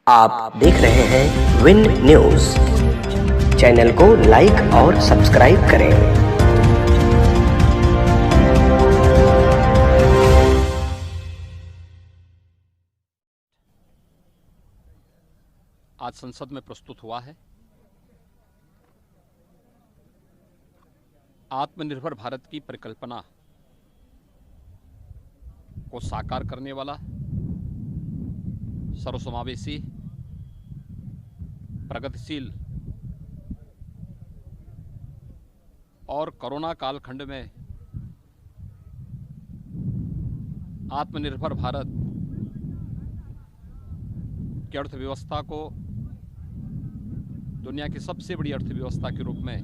आप देख रहे हैं विन न्यूज। चैनल को लाइक और सब्सक्राइब करें। आज संसद में प्रस्तुत हुआ है आत्मनिर्भर भारत की परिकल्पना को साकार करने वाला सर्वसमावेशी प्रगतिशील और कोरोना कालखंड में आत्मनिर्भर भारत की अर्थव्यवस्था को दुनिया की सबसे बड़ी अर्थव्यवस्था के रूप में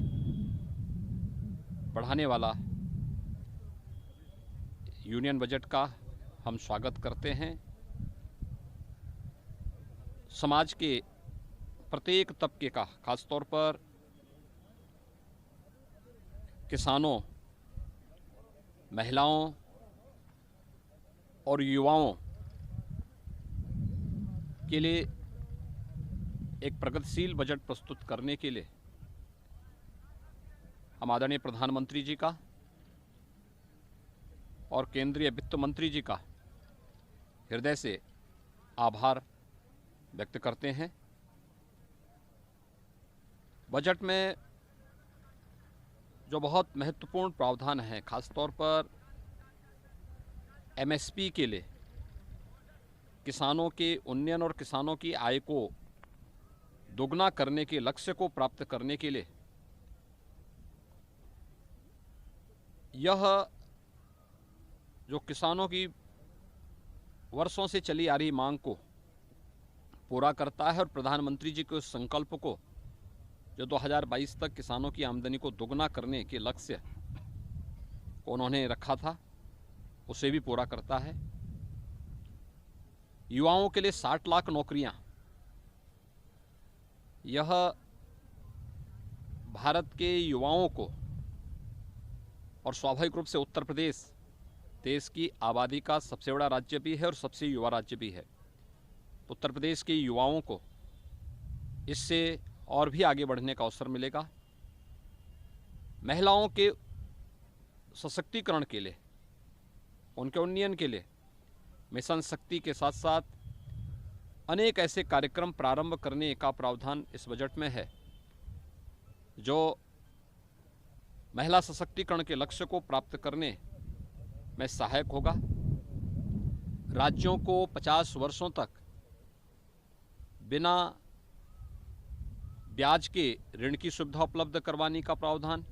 बढ़ाने वाला यूनियन बजट का हम स्वागत करते हैं। समाज के प्रत्येक तबके का, खासतौर पर किसानों, महिलाओं और युवाओं के लिए एक प्रगतिशील बजट प्रस्तुत करने के लिए हम आदरणीय प्रधानमंत्री जी का और केंद्रीय वित्त मंत्री जी का हृदय से आभार व्यक्त करते हैं। बजट में जो बहुत महत्वपूर्ण प्रावधान है, खासतौर पर एमएसपी के लिए, किसानों के उन्नयन और किसानों की आय को दोगुना करने के लक्ष्य को प्राप्त करने के लिए यह जो किसानों की वर्षों से चली आ रही मांग को पूरा करता है और प्रधानमंत्री जी के उस संकल्प को जो 2022 तक किसानों की आमदनी को दोगुना करने के लक्ष्य को उन्होंने रखा था, उसे भी पूरा करता है। युवाओं के लिए 60 लाख नौकरियां, यह भारत के युवाओं को, और स्वाभाविक रूप से उत्तर प्रदेश देश की आबादी का सबसे बड़ा राज्य भी है और सबसे युवा राज्य भी है, तो उत्तर प्रदेश के युवाओं को इससे और भी आगे बढ़ने का अवसर मिलेगा। महिलाओं के सशक्तिकरण के लिए, उनके उन्नयन के लिए मिशन शक्ति के साथ साथ अनेक ऐसे कार्यक्रम प्रारंभ करने का प्रावधान इस बजट में है जो महिला सशक्तिकरण के लक्ष्य को प्राप्त करने में सहायक होगा। राज्यों को 50 वर्षों तक बिना ब्याज के ऋण की सुविधा उपलब्ध करवाने का प्रावधान,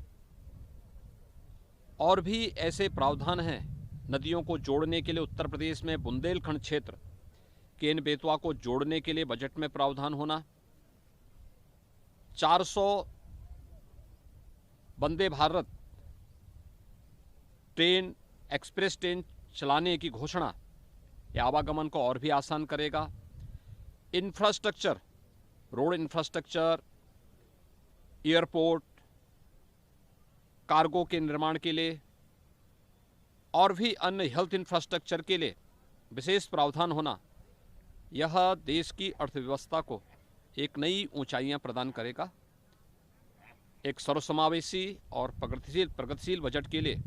और भी ऐसे प्रावधान हैं। नदियों को जोड़ने के लिए उत्तर प्रदेश में बुंदेलखंड क्षेत्र केन बेतवा को जोड़ने के लिए बजट में प्रावधान होना, 400 Vande Bharat train, express train चलाने की घोषणा, यह आवागमन को और भी आसान करेगा। Infrastructure, road infrastructure, airport, cargo के निर्माण के लिए और भी अन्य हेल्थ इंफ्रास्ट्रक्चर के लिए विशेष प्रावधान होना, यह देश की अर्थव्यवस्था को एक नई ऊंचाइयां प्रदान करेगा। एक सर्वसमावेशी और प्रगतिशील बजट के लिए,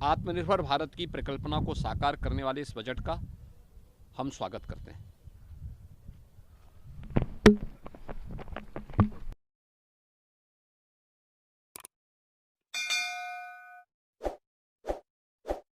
आत्मनिर्भर भारत की परिकल्पना को साकार करने वाले इस बजट का हम स्वागत करते हैं।